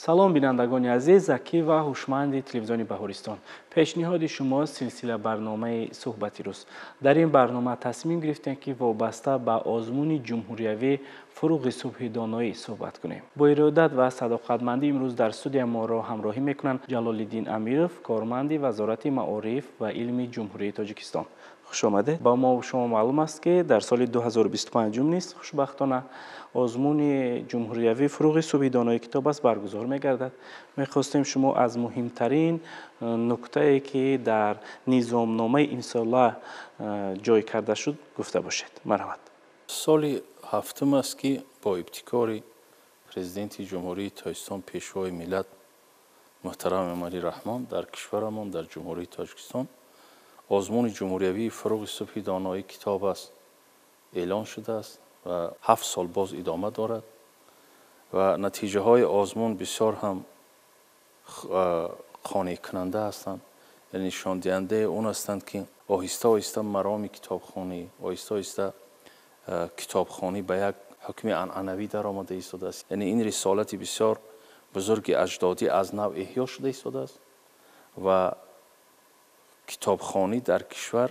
салом бинандагони азиз, закӣ ва ҳушманди телевизиони Баҳористон. пешниҳоди шумо силсила барномаи суҳбати рӯз. дар ин барнома тасмим гирифтем ки вобаста ба озмуни ҷумҳуриявӣ фуруғи субҳи доноӣ суҳбат кунем. бо иродат ва садоқатмандӣ имрӯз дар студия моро ҳамроҳӣ мекунанд ҷалолиддин амиров, корманди вазорати маориф ва илми ҷумҳурии Тоҷикистон. хуш омадед. ба мо шумо маълум аст ки дар соли 2025 низ хушбахтона озмуни ҷумҳуриявӣ фуруғи субҳи доноӣ китоб аст баргузор мегардад. мехостем шумо аз муҳимтарин нуктае ки дар низомномаи имсола ҷой карда шуд гуфта бошед. марҳамат. соли ҳафтум аст ки бо ибтикори президенти ҷумҳурии Тоҷикистон пешвои миллат муҳтарам Эмомалӣ Раҳмон дар кишварамон дар ҷумҳурии Тоҷикистон озмуни ҷумҳуриявии фуруғи субҳи доноӣ китоб аст эълон шудааст ва 7 сол боз идома дорад ва натиҷаҳои озмун бисёр ҳам қонеъкунанда ҳастанд. яъне нишондиҳандаи он ҳастанд ки оҳиста оҳиста мароми китобхонӣ оҳиста оҳиста китобхонӣ ба як ҳукми анъанавӣ даромада истодааст. яъне ин рисолати бисёр бузурги аҷдодӣ аз нав эҳё шуда истодааст ва китобхонӣ дар кишвар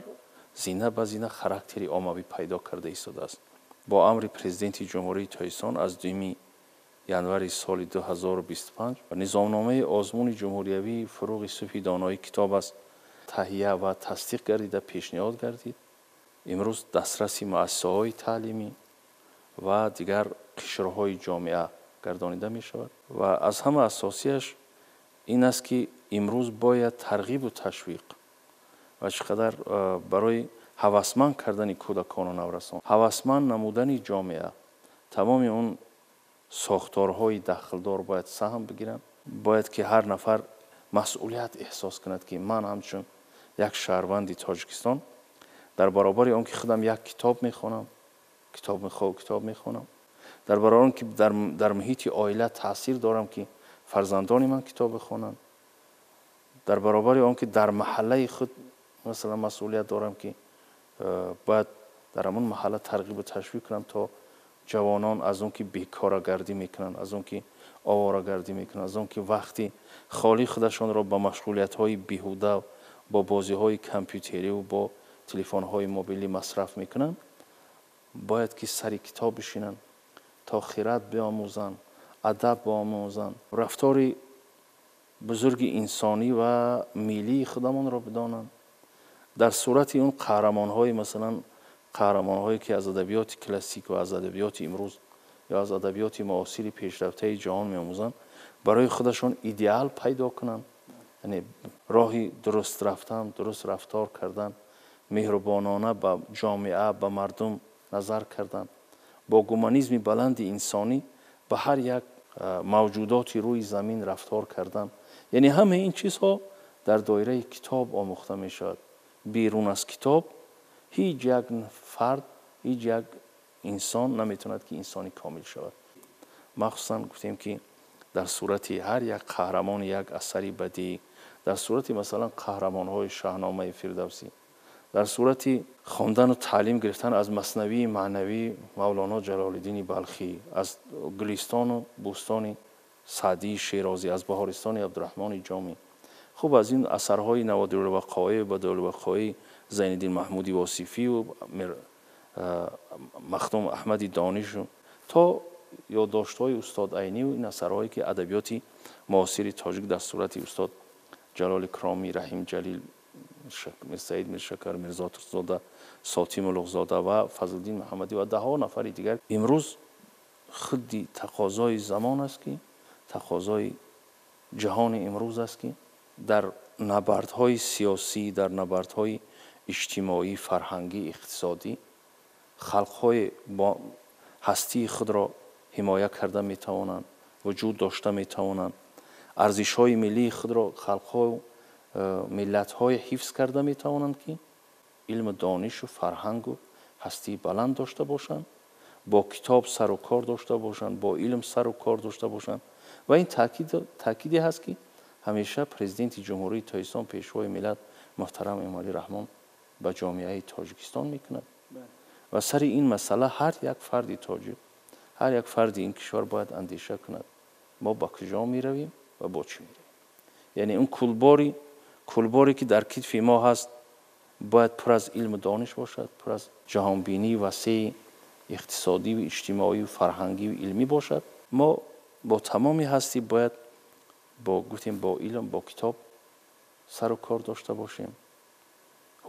зина ба зина характери оммавӣ пайдо карда истодааст. бо амри президенти ҷумҳурии Тоҷикистон аз 2 январи соли 2025 низомномаи озмуни ҷумҳуриявии фуруғи субҳи доноӣ китоб аст таҳия ва тасдиқ гардида пешниҳод гардид. имрӯз дастрасӣ муассисаҳои таълимӣ ва дигар қишрҳои ҷомеа гардонида мешавад ва аз ҳама асосияш ин аст ки имрӯз бояд тарғибу ташвиқ ва чӣ қадар барои ҳавасманд кардани кӯдакону наврасон, ҳавасманд намудани ҷомеа, тамоми он сохторҳои дахлдор бояд саҳм бигиранд. бояд ки ҳар нафар масъулият эҳсос кунад ки ман ҳамчун як шаҳрванди Тоҷикистон дар баробари он ки худам як китоб мехонам, китоб мехонам, дар баробари он ки дар муҳити оила таъсир дорам ки фарзандони ман китоб бихонанд, дар баробари он ки дар маҳаллаи худ масалан масъулият дорам ки باید در همون محله ترغیب و تشویق کنم تا جوانان از اون که بیکارگردی میکنن، از اون که آواره‌گردی میکنن، از اون که وقتی خالی خودشان را با مشغولیت‌های بیهوده با بازی‌های کامپیوتری و با تلفن‌های موبیلی مصرف میکنن، باید که سر کتاب بشینن تا خیرات بیاموزن، ادب بیاموزن، رفتار بزرگ انسانی و ملی خودمان را بدانند. در صورت اون قهرمان‌های مثلا قهرمان‌هایی که از ادبیات کلاسیک و از ادبیات امروز یا از ادبیات معاصر پیشرفته جهان می‌آموزند، برای خودشون ایدئال پیدا کنند، یعنی راهی درست رفتن، درست رفتار کردن، مهربانانه به جامعه به مردم نظر کردن، با گومانیسم بلند انسانی به هر یک موجودات روی زمین رفتار کردن. یعنی همه این چیزها در دایره کتاب آموخته می‌شود. بیرون از کتاب هیچ یک فرد، هیچ یک انسان نمیتواند که انسانی کامل شود. مخصوصا گفتیم که در صورت هر یک قهرمان یک اثری بدیعی، در صورت مثلا قهرمان‌های شاهنامه فردوسی، در صورت خواندن و تعلیم گرفتن از مثنوی معنوی مولانا جلال‌الدین بلخی، از گلستان و بوستان سعدی شیرازی، از بهارستان عبدالرحمن جامی، خوب از این اثرهای نوادر الوقایع و بدایع الوقایع زین‌الدین محمودی واصفی و مخدوم احمدی دانش تا یادداشت‌های استاد عینی و این اثرهایی که ادبیات معاصر تاجیک در صورت استاد جلال کرامی، رحیم جلیل، سعید میرشکر، میرزا ترکزاده، ساطی ملوخ‌زاده و فضل‌الدین محمدی و ده‌ها نفر دیگر امروز خودی تقاضای زمان است که تقاضای جهان امروز است که در نبردهای سیاسی، در نبردهای اجتماعی، فرهنگی، اقتصادی خلق‌های با هستی خود را حمایت کرده می‌توانند، وجود داشته می‌توانند، ارزش‌های ملی خود را خلق‌ها و ملت‌های حفظ کرده می‌توانند که علم دانش و فرهنگ و هستی بلند داشته باشند، با کتاب سر و کار داشته باشند، با علم سر و کار داشته باشند و این تأکیدی هست که همیشه پرزیدنت جمهوری تاجیکستان پیشوای ملت محترم امامعلی رحمان به جامعه تاجیکستان میکند و سر این مسئله هر یک فرد تاجیک، هر یک فرد این کشور باید اندیشه کند ما با کجا میرویم و با چی میرویم. یعنی اون کولباری که در کتف ما هست باید پر از علم و دانش باشد، پر از جهانبینی وسیع اقتصادی و اجتماعی و فرهنگی و علمی باشد. ما با تمامی هستی باید با علم، با کتاب سر و کار داشته باشیم.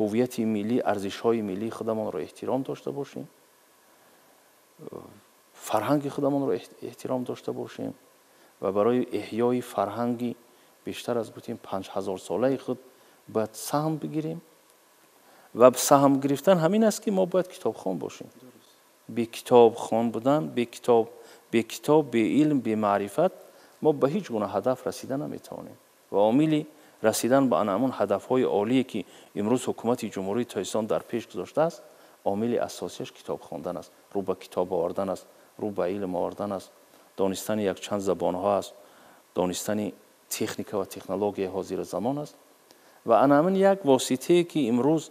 هویت ملی، ارزش‌های ملی خودمان را احترام داشته باشیم، فرهنگ خودمان را احترام داشته باشیم و برای احیای فرهنگی بیشتر از 5000 ساله خود باید سهم بگیریم. و سهم گرفتن همین است که ما باید کتابخوان باشیم. به کتاب خوان بودن، به کتاب، به علم، به معرفت ما به هیچ گونه هدف رسیدن نمیتوانیم. و عامل رسیدن به همون هدف‌های عالی که امروز حکومت جمهوری تاجیکستان در پیش گذاشته است، عامل اساسیش کتاب خواندن است، رو به کتاب آوردن است، رو به علم آوردن است، دانستن یک چند زبان‌ها است، دانستن تکنیک و تکنولوژی حاضر زمان است. و همین یک واسطه که امروز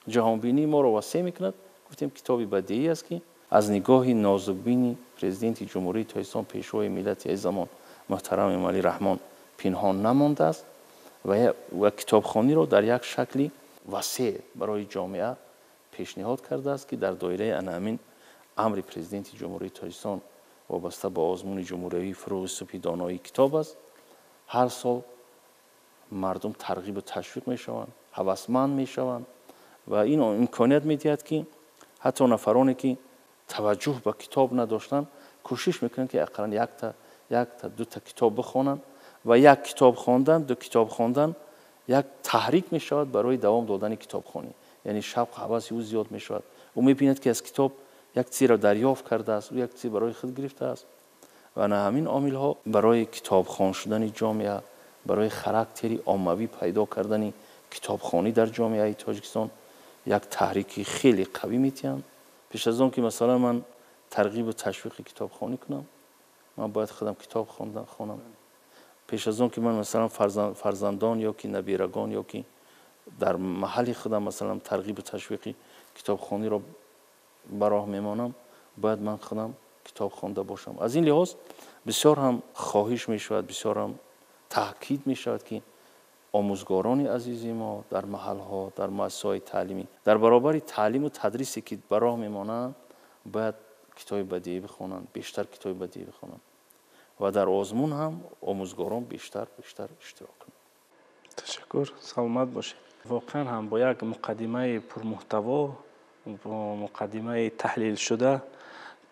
جهانبینی ما را وسیع میکند، گفتیم کتاب بدیعی است که از نگاه نازکبین پرزیدنت جمهوری تاجیکستان پیشوای ملت ای زمان محترم امام رحمان پنهان نمانده است و کتابخوانی را در یک شکلی وسیع برای جامعه پیشنهاد کرده است که در دایره همین امر پرزیدنت جمهوری تاجیکستان وابسته با آزمون جمهوری فروغ صبح دانایی کتاب است. هر سال مردم ترغیب و تشویق میشوند، هوسمند میشوند و این امکانیت میدهد که حتی نفرانی که توجه به کتاب نداشتن کوشش میکنند که اقلا یک تا دو تا کتاب بخوانند و یک کتاب خواندن، دو کتاب خواندن یک تحریک میشود برای دوام دادن کتابخوانی. یعنی شوق هوس او زیاد میشود. او میبیند که از کتاب یک چیز را دریافت کرده است و یک چیز برای خود گرفته است. و نه همین عامل ها برای کتابخوان شدن جامعه، برای خاراکتری عاموی پیدا کردن کتابخوانی در جامعه تاجیکستان یک تحریکی خیلی قوی میتیند. پیش از آن که مثلا من ترغیب و تشویق کتابخوانی کنم، من باید خودم کتاب خوانم. پیش از آن که من مثلا فرزندان یا که نبیرگان یا که در محل خودم مثلا ترغیب و تشویق کتابخوانی را براه میمانم، باید من خودم کتاب خوانده باشم. از این لحاظ بسیار هم خواهش می شود، بسیار هم تاکید می شود که آموزگاران عزیز ما در محل ها، در مؤسسات تعلیمی در برابر تعلیم و تدریسی که براه میمانند باید کتاب بدیعی بخوانند، بیشتر کتاب بدیعی بخوانند و در آزمون هم آموزگاران بیشتر اشتراک کنند. تشکر، سلامت باشید. واقعا هم با یک مقدمه پرمحتوا و مقدمه تحلیل شده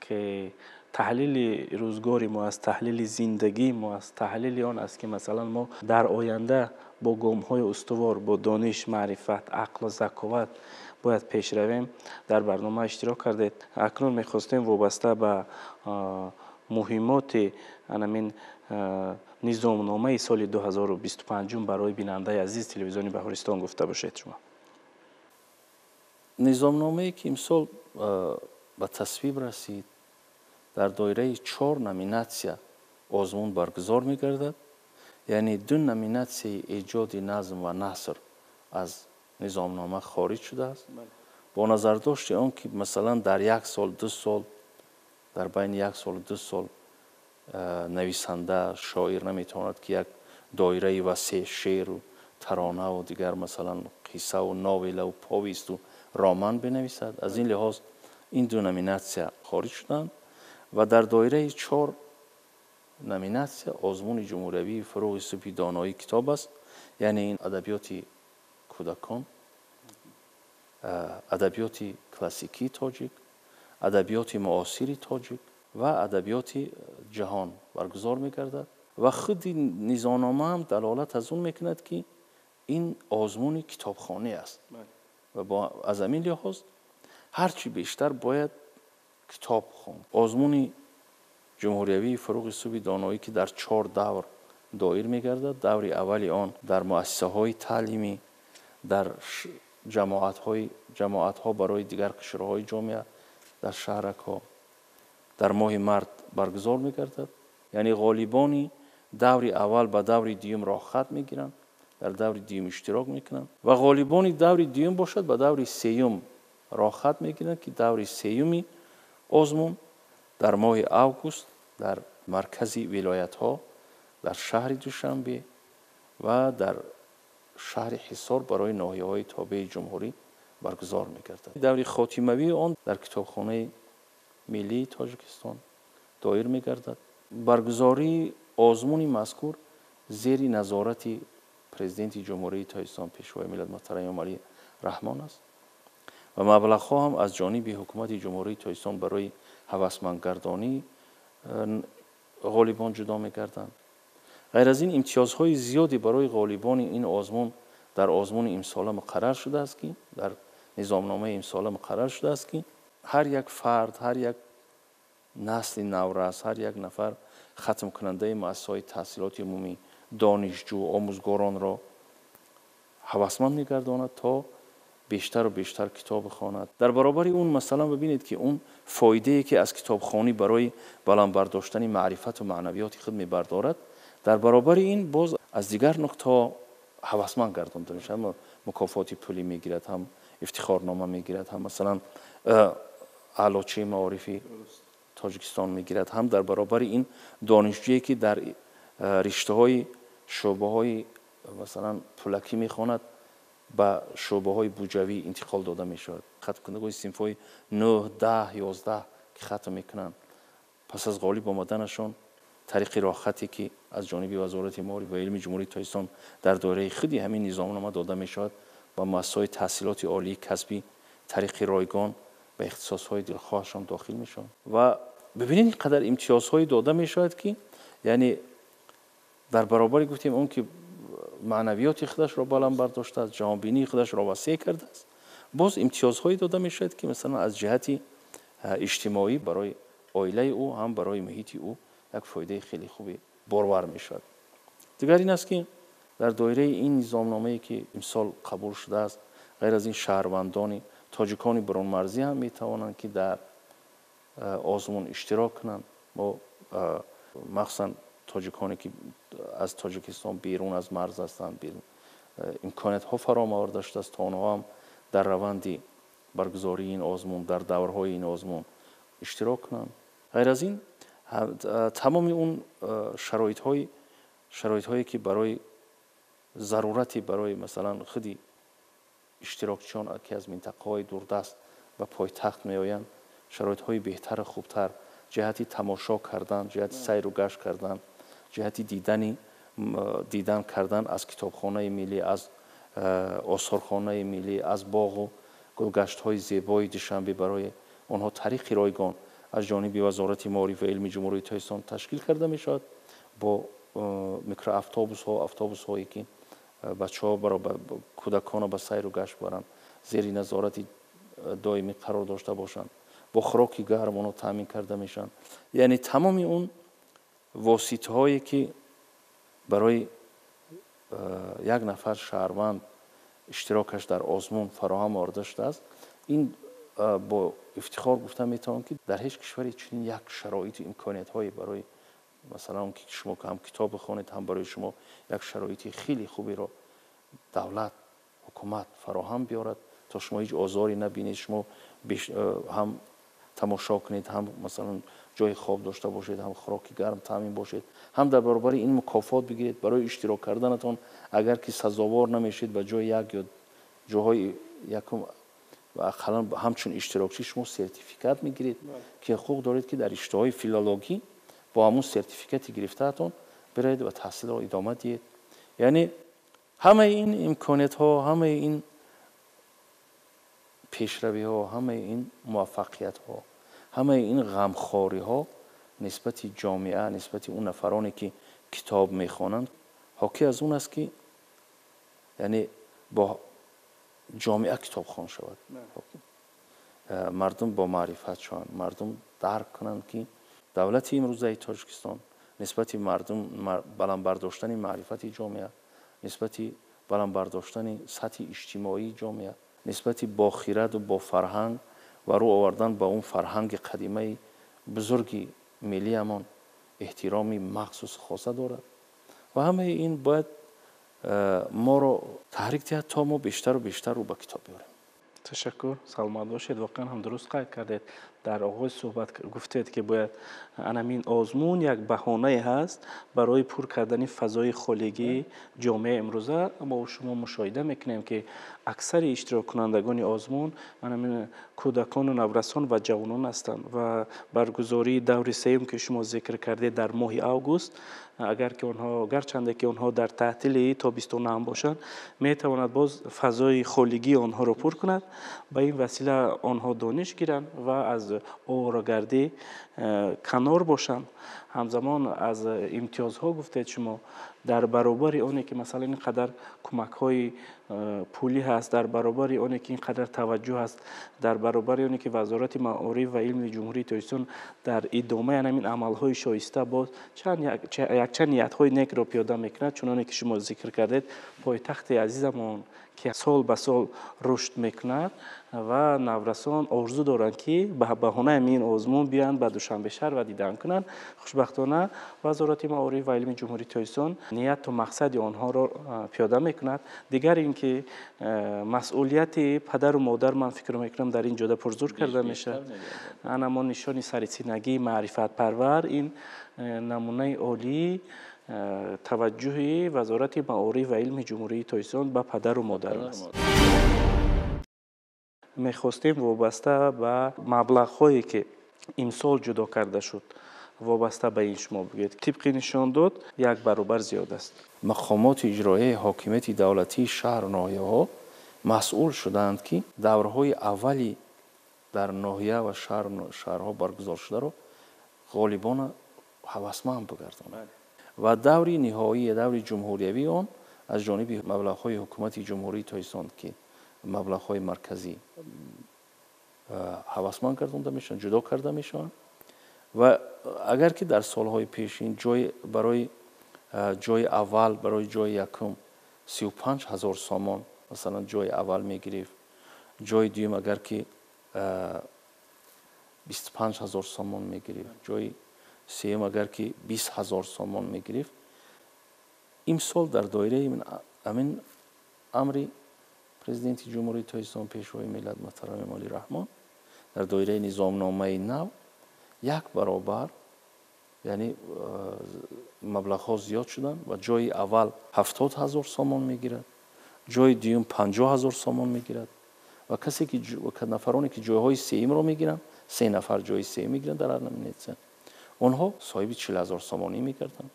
که تحلیل روزگار ما از تحلیل زندگی ما از تحلیل آن است که مثلا ما در آینده با گام‌های استوار با دانش، معرفت، عقل و ذکاوت باید پیش رویم در برنامه اشتراک کردید. اکنون می‌خواستیم وابسته به مهمات همین نظامنامه سال 2025 برای بیننده عزیز تلویزیون بهارستان گفته باشید. شما نظامنامه‌ای که امسال به تصویب رسید در دایره 4 نامیناسیا آزمون برگزار می‌گردد. یعنی 2 نامیناسیای ایجاد نظم و نثر از نظامنامه خارج شده است. با نظر داشت آن که مثلا در یک سال 2 سال در بین یک سال و 2 سال نویسنده شاعر نمیتواند که یک دایره وسیع شعر و ترانه و دیگر مثلا قصه و ناوله و پاویست و رمان بنویسد. از این لحاظ این 2 نامیناسیا خارج شدند و در دایره 4 نامیناسیا آزمون جمهوری فروغ صبح دانایی کتاب است. یعنی این ادبیات کودکان، ادبیات کلاسیکی تاجیک، ادبیات معاصر تاجیک و ادبیات جهان برگزار می‌گردد و خود نظامنامه هم دلالت از اون میکند که این آزمون کتابخوانی است و با از همین لحاظ هرچی بیشتر باید کتاب خوند. آزمون جمهوری فروغ صبح دانایی که در 4 دور دایر می‌گردد. دور اول آن در مؤسسه‌های تعلیمی، در جماعت‌ها برای دیگر قشرهای جامعه در شهرک‌ها در ماه مارس برگزار می‌گردد. یعنی غالبانی دور اول به دور دوم راه خط می‌گیرند، در دور دوم اشتراک می‌کنند و غالبانی دور دوم باشد به دور سوم راه خط می‌گیرند که دور سومی آزمون در ماه اوگوست در مرکز ولایت‌ها در شهر دوشنبه و در شهر حصار برای ناحیه‌های تابع جمهوری برگزار می‌گردد. دوره خاتموی آن در کتابخانه ملی تاجیکستان دایر می‌گردد. برگزاری آزمون مذکور زیر نظارت پرزیدنت جمهوری تاجیکستان پیشوای ملت محترم امام علی رحمان است و مبلغ‌ها هم از جانب حکومت جمهوری تاجیکستان برای هوسمندگردانی غالبان جدا می‌گردند. غیر از این امتیازهای زیادی برای غالبان این آزمون در آزمون امساله مقرر شده است که در نظامنامه امساله مقرر شده است که هر یک فرد، هر یک نسل نورس، هر یک نفر ختم کننده مؤسسه‌های تحصیلات عمومی، دانشجو، آموزگاران را هوسمند می‌گرداند تا بیشتر و بیشتر کتاب بخواند. در برابر اون مثلا ببینید که اون فایده‌ای که از کتابخوانی برای بلند برداشتن معرفت و معنویات خود می‌بردارد، در برابر این باز از دیگر نقطه هوسمند گردانده میشه. هم مکافات پولی میگیرد، هم افتخارنامه میگیرد، هم مثلا اعلاچه معارفی تاجیکستان میگیرد، هم در برابر این دانشجویی که در رشته‌های شعبه‌های مثلا پولکی میخواند به شعبه‌های بودجوی انتقال داده میشود. ختم کنندگان صنف‌های 9 10 11 که ختم میکنند، پس از غالب آمدنشان طریق راحتی که از جانب وزارت معارف و علم جمهوری تاجیکستان در دوره خودی همین نظامنامه داده میشود و مؤسسه‌های تحصیلات عالی کسبی طریق رایگان به اختصاص‌های دلخواهشان داخل میشوند و ببینید اینقدر امتیازهای داده میشود که یعنی در برابر گفتیم اون که معنویات خودش را بلند برداشته است، جهانبینی خودش را وسیع کرده است، باز امتیازهایی داده میشود که مثلا از جهت اجتماعی برای عائله او هم برای محیط او یک فایده خیلی خوبی بارور میشود. دیگر این است که در دایره این نظامنامه‌ای که امسال قبول شده است، غیر از این شهروندان تاجیکان برون مرزی هم میتوانند که در آزمون اشتراک کنند. ما مخصوصا تاجیکانی که از تاجیکستان بیرون از مرز هستند، بیرون امکانات ها فراهم آورده شده است تا آنها هم در روند برگزاری این آزمون، در دورهای این آزمون اشتراک کنند. غیر از این تمام اون شرایط هایی که برای ضرورتی برای مثلا خودی اشتراکچیان که از منطقه های دوردست و پایتخت می آیند، شرایط های بهتر خوبتر، جهتی تماشا کردن، جهتی سیر و گشت کردن، جهتی دیدن کردن از کتابخانه ملی، از آثارخانه ملی، از باغ و گلگشت های زیبای دوشنبه برای آنها طریق رایگان از جانب وزارت معارف و علم جمهوری تاجیکستان تشکیل کرده می شود با میکرو افطابوس هایی که بچه ها برای کودکان به سیر و گشت برند زیر نظارت دائمی قرار داشته باشند، با خوراک گرم آنها تامین کرده میشن. یعنی تمام اون واسطه هایی که برای یک نفر شهروند اشتراکش در آزمون فراهم آورده شده است، این با افتخار گفته میتوانم که در هیچ کشوری چنین یک شرایط و امکانیت هایی برای مثلا اون که شما هم کتاب بخونید، هم برای شما یک شرایط خیلی خوبی را دولت، حکومت فراهم بیارد تا شما هیچ آزاری نبینید، شما هم تماشا کنید، هم مثلا جای خواب داشته باشید، هم خوراک گرم تامین باشید، هم در برابر این مکافات بگیرید برای اشتراک کردنتون. اگر که سزاوار نمیشید به جای یک یا جاهای یکم و اقلا همچون اشتراکچی شما سرتیفیکات میگیرید که حقوق دارید که در رشته‌های فیلولوژی با همون سرتیفیکاتی گرفتهتون برید و تحصیل را ادامه دهید. یعنی همه این امکانات ها، همه این پیشروی ها، همه این موفقیت ها، همه این غمخواری ها نسبت جامعه، نسبت اون نفرانی که کتاب میخوانند حاکی از اون است که یعنی با جامعه کتاب خوان شود، مردم با معرفت شوند، مردم درک کنند که دولت امروزه تاجیکستان نسبت مردم بلند برداشتن معرفت جامعه، نسبت بلند برداشتن سطح اجتماعی جامعه، نسبت با خیرت و با فرهنگ و رو آوردن با اون فرهنگ قدیمه بزرگی ملی امان احترامی مخصوص خاصه دارد و همه این باید ما رو تحریک دهد تا ما بیشتر و بیشتر رو به کتاب بیاریم. تشکر. سلامت باشید. واقعا هم درست قید کردید. در آغاز صحبت گفتید که باید همین آزمون یک بهانه هست برای پر کردن فضای خالگی جامعه امروزه. اما شما مشاهده میکنیم که اکثر اشتراک کنندگان آزمون همین کودکان و نورسان و جوانان هستند و برگزاری دور سوم که شما ذکر کردید در ماه اوگوست، اگر که آنها گرچنده که آنها در تعطیل تابستان هم باشند، میتواند باز فضای خالگی آنها را پر کند. به این وسیله آنها دانش گیرند و از آوارگردی کنار باشند. همزمان از امتیازها گفتید شما، در برابر اونی که مثلا اینقدر کمک های پولی هست، در برابر اونی که اینقدر توجه هست، در برابر اونی که وزارت معارف و علم جمهوری تاجیکستان در ادامه همین عمل های شایسته باز چند نیت های نیک را پیاده میکند، چنانه که شما ذکر کردید پایتخت عزیزمون که سال به سال رشد میکند و نورسان آرزو دارند که به بهانه این آزمون بیاند به دوشنبه شهر و دیدن کنند. خوشبختانه وزارت معارف و علم جمهوری تاجیکستان نیت و مقصد آنها را پیاده میکند. دیگر اینکه مسئولیت پدر و مادر، من فکر میکنم در این جاده پرزور کرده میشه. اما نشان سرسینگی معرفت پرور، این نمونه عالی توجه وزارت معارف و علم جمهوری تاجیکستان به پدر و مادر است. میخواستیم وابسته به مبلغ‌هایی که امسال جدا کرده شد، وابسته به این شما بگید. طبق نشان داد یک برابر زیاد است. مقامات اجرایی حاکمیت دولتی شهر و ناحیه‌ها مسئول شدند که دورهای اولی در ناحیه و شهرها برگزار شده را غالبان هوسمند بگردانند و دوری نهایی، دوری جمهوریوی آن از جانب مبلغ‌های حکومت جمهوری تاجیکستان که مبلغ‌های مرکزی هوسمند گردانده میشن، جدا کرده میشن. و اگر که در سالهای پیشین جای اول برای جای یکم 35,000 سامان مثلا جای اول میگرفت، جای دوم اگر که 25,000 سامان میگرفت، جای سوم اگر که 20,000 سامان میگرفت، امسال در دایره امین امری پرزیدنت جمهوری تاجیکستان پیشوای ملت محترم امالی رحمان در دایره نظامنامه نو یک برابر، یعنی مبلغ ها زیاد شدن و جای اول 70,000 سامان میگیرد، جای دوم 50,000 سامان میگیرد و کسی که نفرانی که جایهای سوم را میگیرن، 3 نفر جای سوم میگیرن در هر نامینیسیون، اونها صاحب 40,000 سامانی میگردن.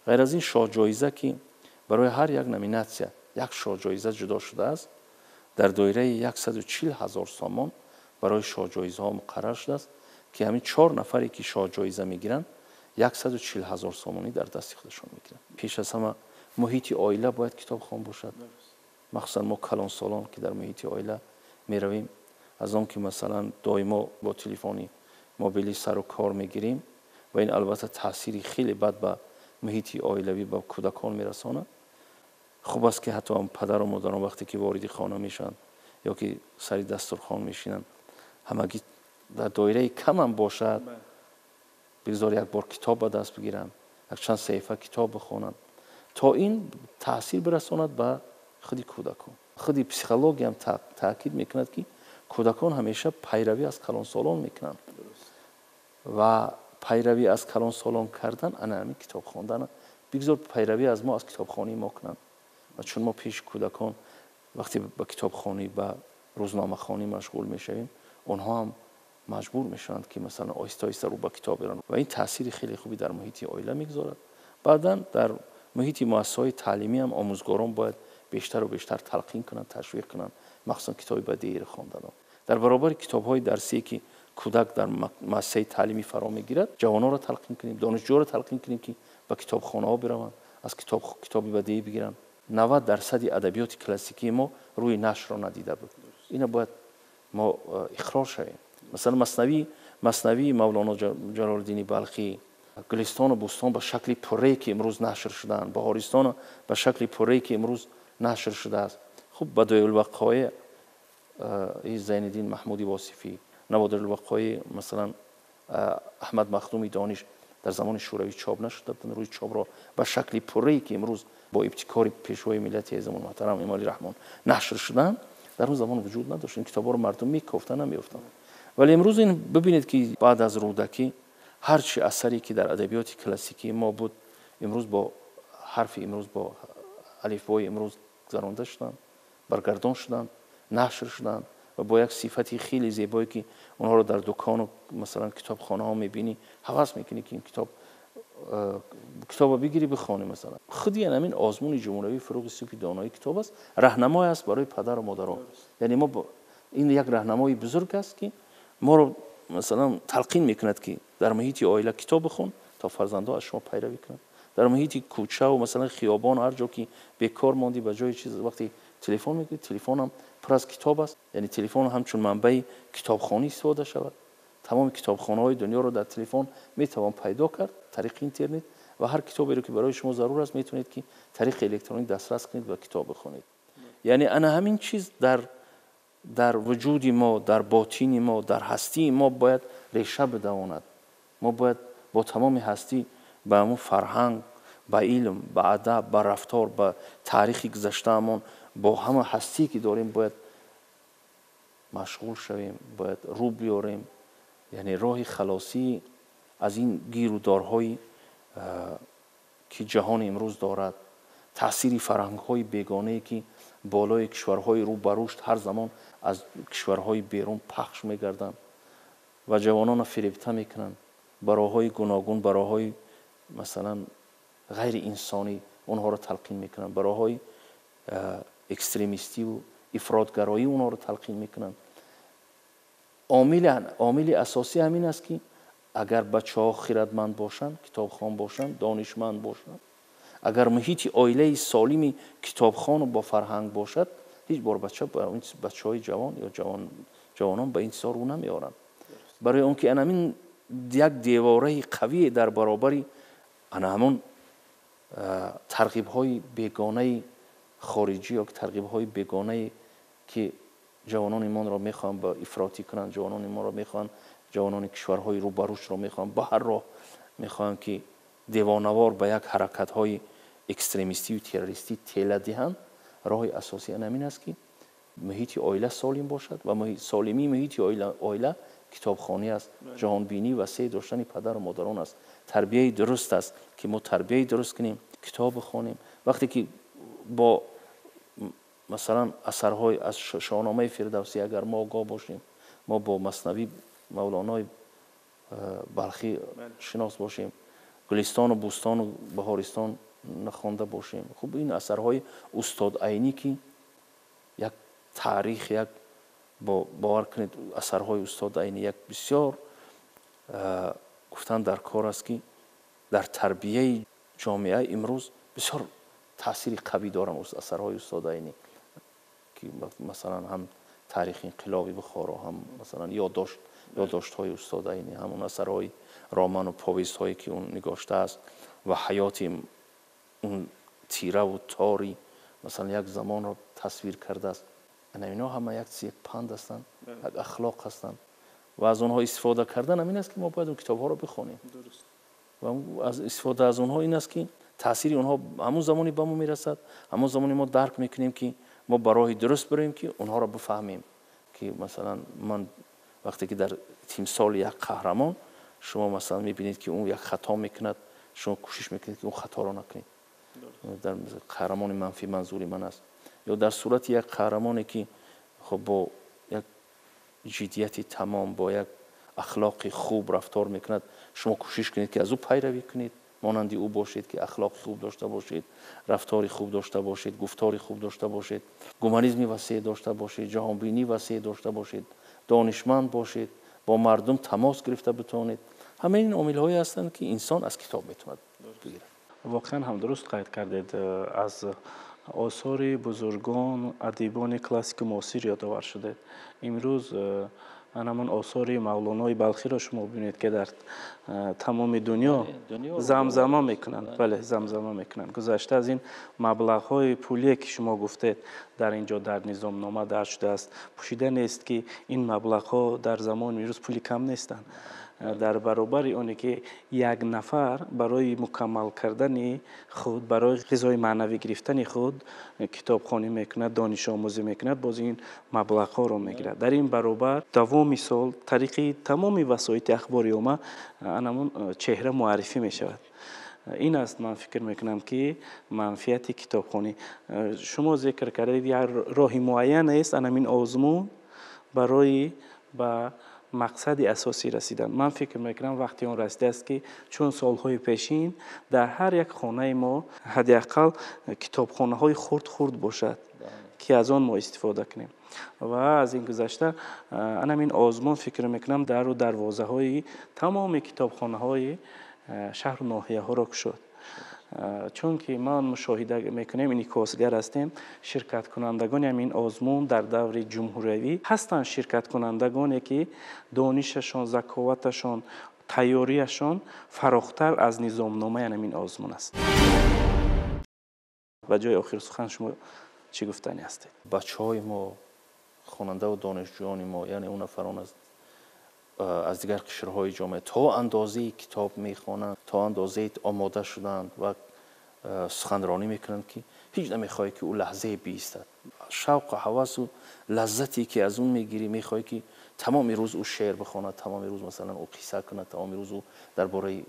غیر از این شاه جایزه که برای هر یک نامیناسیون یک شاه جایزه جدا شده است، در دایره 140,000 سامان برای شاه جایزه ها مقرر شده است که همین 4 نفری که شاه جایزه میگیرن 140,000 سامانی در دست خودشون میگیرن. پیش از همه محیط عائله باید کتابخوان باشد. مخصوصا ما کلان سالان که در محیط عائله میرویم، از آن که مثلا دائما با تلفنی موبیلی سر و کار میگیریم و این البته تأثیری خیلی بد به محیط عائلوی به کودکان میرسانه. خوب است که حتی هم پدر و مادران وقتی که وارد خانه میشن یا که سر دسترخوان میشینن، همگی در دایره کم هم باشد بگذار یک بار کتاب به دست بگیرن، یک چند صفحه کتاب بخونن تا این تاثیر برساند به خود کودکان. خود پسیکولوژی هم تاکید میکند که کودکان همیشه پیروی از کلان سالان میکنند و پیروی از کلان سالان کردن همین کتاب خواندن. بگذار پیروی از ما از کتابخوانی ما کنند و چون ما پیش کودکان وقتی به کتابخوانی به روزنامه خوانی مشغول میشویم، اونها هم مجبور میشوند که مثلا آهسته آهسته رو به کتاب برن و این تاثیر خیلی خوبی در محیط عائله میگذارد. بعداً در محیط مؤسسه‌های تعلیمی هم آموزگاران باید بیشتر و بیشتر تلقین کنند، تشویق کنند، مخصوصا کتاب بدیهی را خواندن. در برابر کتاب‌های درسی که کودک در مؤسسه تعلیمی فرا میگیرد، جوانان را تلقین کنیم، دانشجویان را تلقین کنیم که به کتابخانه‌ها بروند، از کتاب بدیهی بگیرند. 90% ادبیات کلاسیکی ما روی نشر را ندیده بود. اینا باید ما اخراج شویم. مثلا مثنوی مولانا جلال الدین بلخی، گلستان و بستان به شکل پره که امروز نشر شدن، بهارستان به شکل پره که امروز نشر شده است. خب بدایع الوقایع زین الدین محمودی واصفی، نوادر الوقایع مثلا احمد مخدومی دانش در زمان شوروی چاپ نشده بودند، روی چاپ را به شکل پره که امروز با ابتکار پیشوای ملت عزیزمون محترم امالی رحمان نشر شدن. در اون زمان وجود نداشت. این کتابا رو مردم میکفتن نمیافتن. ولی امروز این ببینید که بعد از رودکی هر چی اثری که در ادبیات کلاسیکی ما بود امروز با حرف امروز با الفبای امروز گذرانده شدن، برگردان شدن، نشر شدن و با یک صفتی خیلی زیبایی که اونها رو در دکان و مثلا کتابخانه ها میبینی هوس میکنی که این کتاب بگیری بخوانی. مثلا خود همین آزمون جمهوری فروغ صوفی دانایی کتاب است، راهنمای است برای پدر و مادران. یعنی ما این یک راهنمای بزرگ است که ما رو مثلا تلقین میکند که در محیط عائله کتاب بخون تا فرزندان از شما پیروی کنند. در محیط کوچه و مثلا خیابان هر جا که بیکار ماندی به جای چیز وقتی تلفن میگیری، تلفن هم پر از کتاب است. یعنی تلفن هم چون منبع کتابخوانی استفاده شود. تمام کتابخانه‌های دنیا رو در تلفن میتوان پیدا کرد طریق اینترنت و هر کتابی رو که برای شما ضرور است میتونید که طریق الکترونیک دسترس کنید و کتاب بخونید. یعنی انا همین چیز در وجود ما، در باطین ما، در هستی ما باید ریشه بدواند. ما باید با تمام هستی به همون فرهنگ، به علم، به ادب، به رفتار، به تاریخ گذشته‌مان، با همه هستی که داریم باید مشغول شویم، باید رو بیاریم. یعنی راه خلاصی از این گیرودارهایی که جهان امروز دارد، تأثیر فرهنگ‌های بیگانه‌ای که بالای کشورهای رو به رشد هر زمان از کشورهای بیرون پخش می‌گردند و جوانان فریبته می‌کنند، براهای گوناگون، براهای مثلا غیر انسانی اونها رو تلقین می‌کنند، براهای اکستریمیستی و افراطگرایی اونها رو تلقین می‌کنند. عامل اساسی همین است که اگر بچه‌ها خردمند باشند، کتابخوان باشند، دانشمند باشند، اگر محیط عائله سالمی کتابخوان و با فرهنگ باشد، هیچ بار بچه‌های جوان یا جوانان به این سار رو نمیارند. برای اون که همین یک دیواره قوی در برابری همون ترغیب‌های بیگانه خارجی یا ترغیب‌های بیگانه که جوانان ایمان را میخوان با افراطی کنند، جوانان ایمان را میخوان، جوانان کشورهای رو بروش را میخوان با هر راه میخوان که دیوانوار به یک حرکت‌های اکستریمیستی و تروریستی تیله دهند. راه اساسی همین است که محیط عائله سالم باشد و سالمی محیط عائله کتابخوانی است، جهان بینی وسیع داشتن پدر و مادران است، تربیه درست است که ما تربیه درست کنیم، کتاب بخونیم. وقتی که با مثلا اثرهای از شاهنامه فردوسی اگر ما آگاه باشیم، ما با مثنوی مولانای بلخی شناس باشیم، گلستان و بوستان و بهارستان نخوانده باشیم، خب این اثرهای استاد عینی که یک تاریخ، یک باور کنید اثرهای استاد عینی یک بسیار گفتن در کار است که در تربیه جامعه امروز بسیار تاثیر قوی دارن اثرهای استاد عینی که مثلا هم تاریخ انقلاب بخارا، هم مثلا یادداشت‌های استاد عینی، همون اثرهای رمان و پاویست هایی که اون نگاشته است و حیات اون تیره و تاری مثلا یک زمان رو تصویر کرده است. اینا همه یک پند هستند، یک اخلاق هستند و از اونها استفاده کردن همین است که ما باید اون کتاب ها رو بخونیم. درست. و از استفاده از اونها این است که تاثیر اونها همون زمانی به ما میرسد، همون زمانی ما درک میکنیم که ما برای درست بریم که اونها رو بفهمیم. که مثلا من وقتی که در تیمسال یک قهرمان شما مثلا میبینید که اون یک خطا میکند، شما کوشش میکنید که اون خطا رو نکنید. در قهرمان منفی منظوری من است. یا در صورت یک قهرمانی که خب با یک جدیت تمام، با یک اخلاق خوب رفتار میکند، شما کوشش کنید که از او پیروی کنید، مانند او باشید، که اخلاق خوب داشته باشید، رفتاری خوب داشته باشید، گفتاری خوب داشته باشید، گومانیسم وسیع داشته باشید، جهان بینی وسیع داشته باشید، دانشمند باشید، با مردم تماس گرفته بتوانید. همه این عامل‌هایی هستند که انسان از کتاب میتواند بگیرد. واقعا هم درست قید کردید. از آثار بزرگان ادیبان کلاسیک معاصر یادآور شده. امروز همون آثار مولانای بلخی را شما ببینید که در تمام دنیا زمزمه میکنند. بله، زمزمه میکنند. گذشته از این مبلغ‌های پولی که شما گفتید در اینجا در نظام نامه درج شده است، پوشیده نیست که این مبلغ‌ها در زمان امروز پولی کم نیستند. در برابر اونی که یک نفر برای مکمل کردن خود، برای غذای معنوی گرفتن خود کتابخوانی میکند، دانش آموزی میکند، باز این مبلغ ها رو میگیرد. در این برابر دوام سال طریق تمام وسایل اخباری ما انمون چهره معرفی میشود. این است من فکر میکنم که منفیت کتابخوانی. شما ذکر کردید یک راه معین است این آزمون برای به مقصد اساسی رسیدن. من فکر میکنم وقتی اون رسیده است که چون سالهای پیشین در هر یک خانه ما حداقل کتابخانه های خرد باشد که از آن ما استفاده کنیم. و از این گذشته این آزمون فکر میکنم در و دروازه های تمام کتابخانه های شهر و ناحیه ها را شد. چون که ما مشاهده میکنیم انعکاسگر هستیم، شرکت کنندگان همین آزمون در دور جمهوری هستند شرکت کنندگانی که دانششان، ذکاوتشان، تیاریشان فراختر از نظامنامه همین آزمون است. و جای آخر سخن شما چی گفتنی هستید؟ بچه‌های ما، خواننده و دانشجویان ما، یعنی اون نفران از دیگر قشرهای جامعه تا اندازه کتاب میخوانند، تا اندازه آماده شدند و سخنرانی میکنند که هیچ نمیخوای که او لحظه بیستد. شوق و هوس و لذتی که از اون میگیری، میخوای که تمام روز او شعر بخواند، تمام روز مثلا او قصه کند، تمام روز او درباره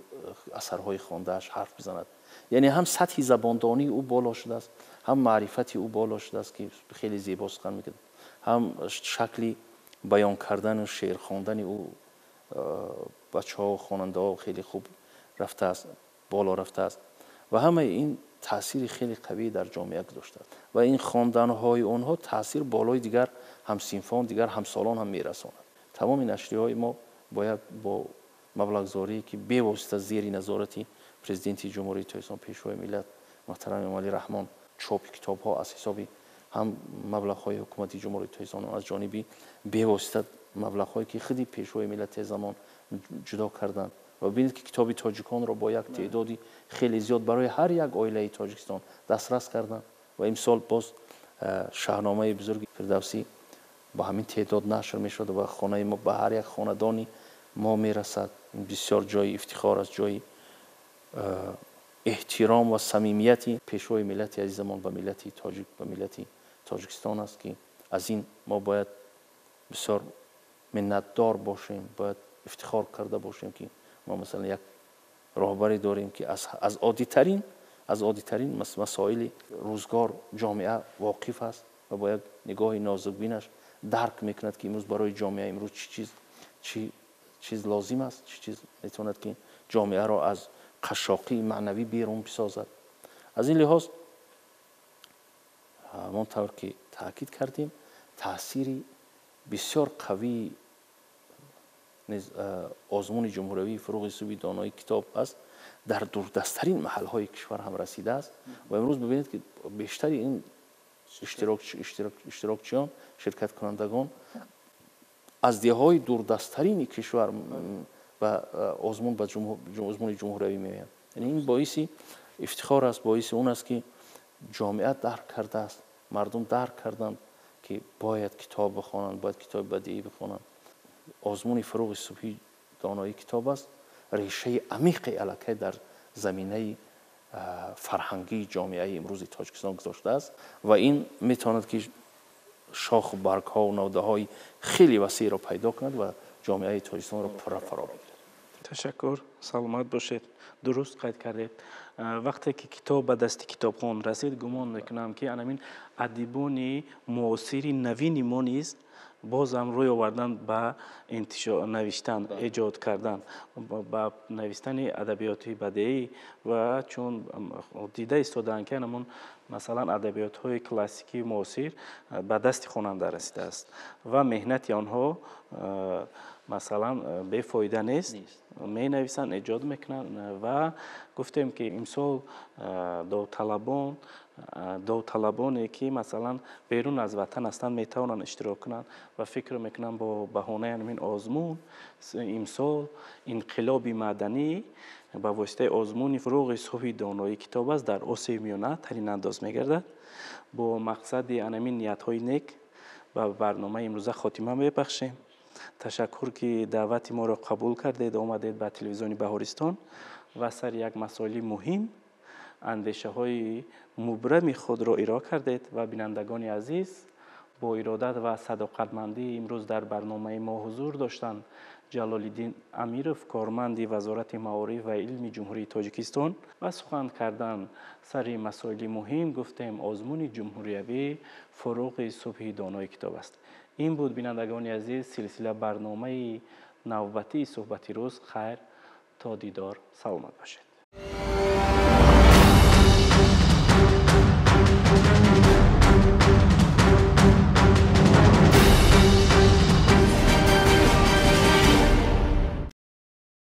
اثرهای خوانده‌اش حرف بزند. یعنی هم سطح زباندانی او بالا شده است، هم معرفتی او بالا شده است که خیلی زیبا سخن میگه، هم شکلی بیان کردن و شعر خواندن او بچه‌ها و خواننده‌ها خیلی خوب رفته است، بالا رفته است و همه این تاثیر خیلی قوی در جامعه گذاشته است و این خواندن‌های آنها تاثیر بالای دیگر هم‌صنفان، دیگر همسالان هم میرساند. تمام نشریه‌های ما باید با مبلغ‌زایی که بی‌واسطه زیر نظارت پرزیدنت جمهوری تایسون پیشوای ملت محترم امام علی رحمان چاپ کتاب‌ها از حساب هم مبلغ‌های حکومتی جمهوری تایسون از جانبی بی‌واسطه مبلغ‌هایی که خودی پیشوای ملت زمان جدا کردند و ببینید که کتاب تاجیکان را با یک تعدادی خیلی زیاد برای هر یک عائله تاجیکستان دسترس کردند و امسال باز شاهنامه بزرگ فردوسی با همین تعداد نشر می‌شد و خانه ما به هر یک خاندانی ما میرسد. این بسیار جای افتخار است، جای احترام و صمیمیتی پیشوای ملت عزیزمان و ملت تاجیک و ملت تاجیکستان است که از این ما باید بسیار منتدار باشیم، باید افتخار کرده باشیم که ما مثلا یک راهبری داریم که از عادی‌ترین مسائل روزگار جامعه واقف است و باید نگاه نازکبینش درک میکند که امروز برای جامعه امروز چی چیز لازم است، چی چیز میتواند که جامعه را از قشاقی معنوی بیرون بسازد. از این لحاظ همانطور که تاکید کردیم تأثیری بسیار قوی آزمون جمهوری فروغ صوبی دانایی کتاب است در دوردستترین محل‌های کشور هم رسیده است و امروز ببینید که بیشتر این اشتراکچیان، شرکت کنندگان از دهه‌های دوردستترین کشور و آزمون به آزمون جمهوری می‌آیند. یعنی این باعث افتخار است، باعث اون است که جامعه درک کرده است، مردم درک کردند که باید کتاب بخوانند، باید کتاب بدیعی بخوانند. آزمون فروغ صبحی دانایی کتاب است، ریشه عمیق علاقه در زمینه فرهنگی جامعه امروز تاجیکستان گذاشته است و این میتواند که شاخ و برگ ها و نوده های خیلی وسیع را پیدا کند و جامعه تاجیکستان را فرا بگیرد. تشکر، سلامت باشید. درست قید کردید. وقتی که کتاب به دست کتابخوان رسید گمان میکنم که همین ادیبان معاصر نوین ما نیز باز هم روی آوردن به انتشار نوشتن، ایجاد کردن، به نوشتن ادبیات بدیعی و چون دیده ایستادن که همون مثلا ادبیات های کلاسیکی معاصر به دست خواننده رسیده است و مهنت آنها مثلا بی‌فایده نیست، می نویسن، ایجاد میکنن و گفتیم که امسال داوطلبانی که مثلا بیرون از وطن هستند میتوانند اشتراک کنند و فکر میکنم با بهانه همین آزمون امسال انقلاب مدنی به واسطه آزمون فروغ صبحی دانایی کتاب است در آسیای میانه ترین انداز میگردد. با مقصد همین نیت های نیک و برنامه امروز خاتمه میبخشیم. تشکر که دعوت ما را قبول کردید آمدید به تلویزیون بهارستان و سر یک مسائل مهم اندیشه های مبرم خود را ارائه کردید و بینندگان عزیز با ارادت و صداقتمندی امروز در برنامه ما حضور داشتند جلال‌الدین امیرов کارمند وزارت معارف و علم جمهوری تاجیکستان و سخن کردن سر مسائل مهم گفتیم آزمون جمهوریوی فروغ صبح دانای کتاب است. این بود بینندگان عزیز سلسله برنامه نوبتی صحبت روز. خیر تا دیدار سلامت باشید.